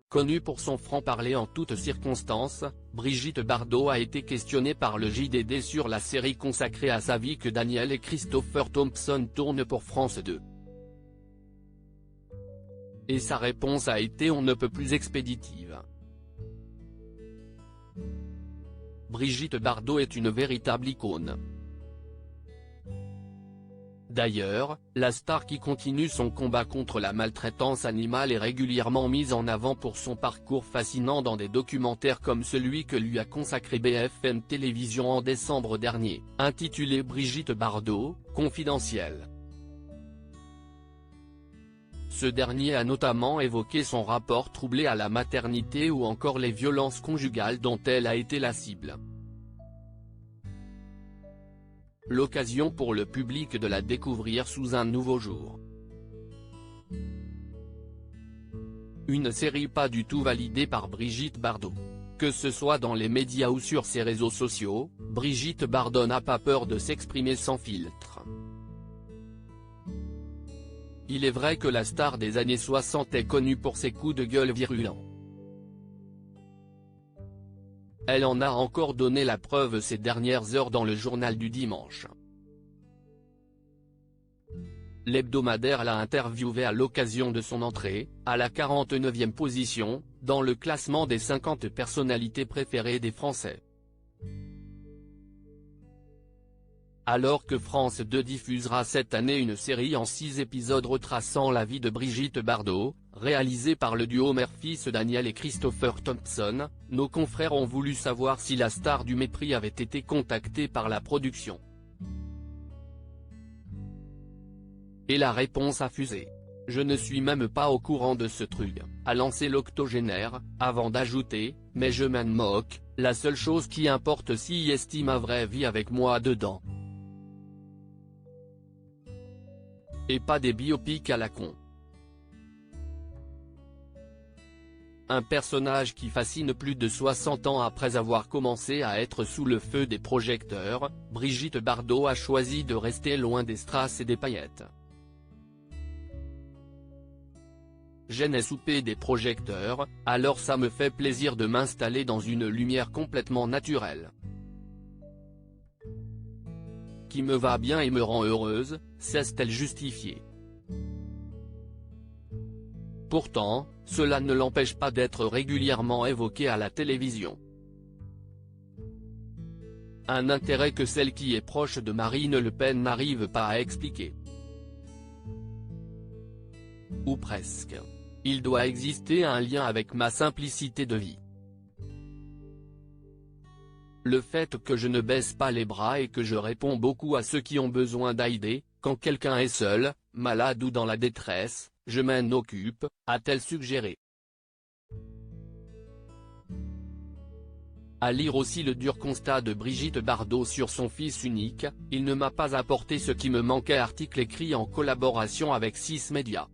Connue pour son franc-parler en toutes circonstances, Brigitte Bardot a été questionnée par le JDD sur la série consacrée à sa vie que Daniel et Christopher Thompson tournent pour France 2. Et sa réponse a été on ne peut plus expéditive. Brigitte Bardot est une véritable icône. D'ailleurs, la star qui continue son combat contre la maltraitance animale est régulièrement mise en avant pour son parcours fascinant dans des documentaires comme celui que lui a consacré BFM Télévision en décembre dernier, intitulé Brigitte Bardot, confidentiel. Ce dernier a notamment évoqué son rapport troublé à la maternité ou encore les violences conjugales dont elle a été la cible. L'occasion pour le public de la découvrir sous un nouveau jour. Une série pas du tout validée par Brigitte Bardot. Que ce soit dans les médias ou sur ses réseaux sociaux, Brigitte Bardot n'a pas peur de s'exprimer sans filtre. Il est vrai que la star des années 60 est connue pour ses coups de gueule virulents. Elle en a encore donné la preuve ces dernières heures dans le journal du dimanche. L'hebdomadaire l'a interviewée à l'occasion de son entrée, à la 49e position, dans le classement des 50 personnalités préférées des Français. Alors que France 2 diffusera cette année une série en 6 épisodes retraçant la vie de Brigitte Bardot, réalisée par le duo mère-fils Daniel et Christopher Thompson, nos confrères ont voulu savoir si la star du mépris avait été contactée par la production. Et la réponse a fusé. « Je ne suis même pas au courant de ce truc », a lancé l'octogénaire, avant d'ajouter « mais je m'en moque, la seule chose qui importe si est ma vraie vie avec moi dedans. Et pas des biopics à la con. » Un personnage qui fascine plus de 60 ans après avoir commencé à être sous le feu des projecteurs, Brigitte Bardot a choisi de rester loin des strass et des paillettes. J'aime souper des projecteurs, alors ça me fait plaisir de m'installer dans une lumière complètement naturelle. Qui me va bien et me rend heureuse, s'est-elle justifiée. Pourtant, cela ne l'empêche pas d'être régulièrement évoqué à la télévision. Un intérêt que celle qui est proche de Marine Le Pen n'arrive pas à expliquer. Ou presque. Il doit exister un lien avec ma simplicité de vie. Le fait que je ne baisse pas les bras et que je réponds beaucoup à ceux qui ont besoin d'aider, quand quelqu'un est seul, malade ou dans la détresse, je m'en occupe, a-t-elle suggéré. À lire aussi le dur constat de Brigitte Bardot sur son fils unique, il ne m'a pas apporté ce qui me manquait, article écrit en collaboration avec 6 médias.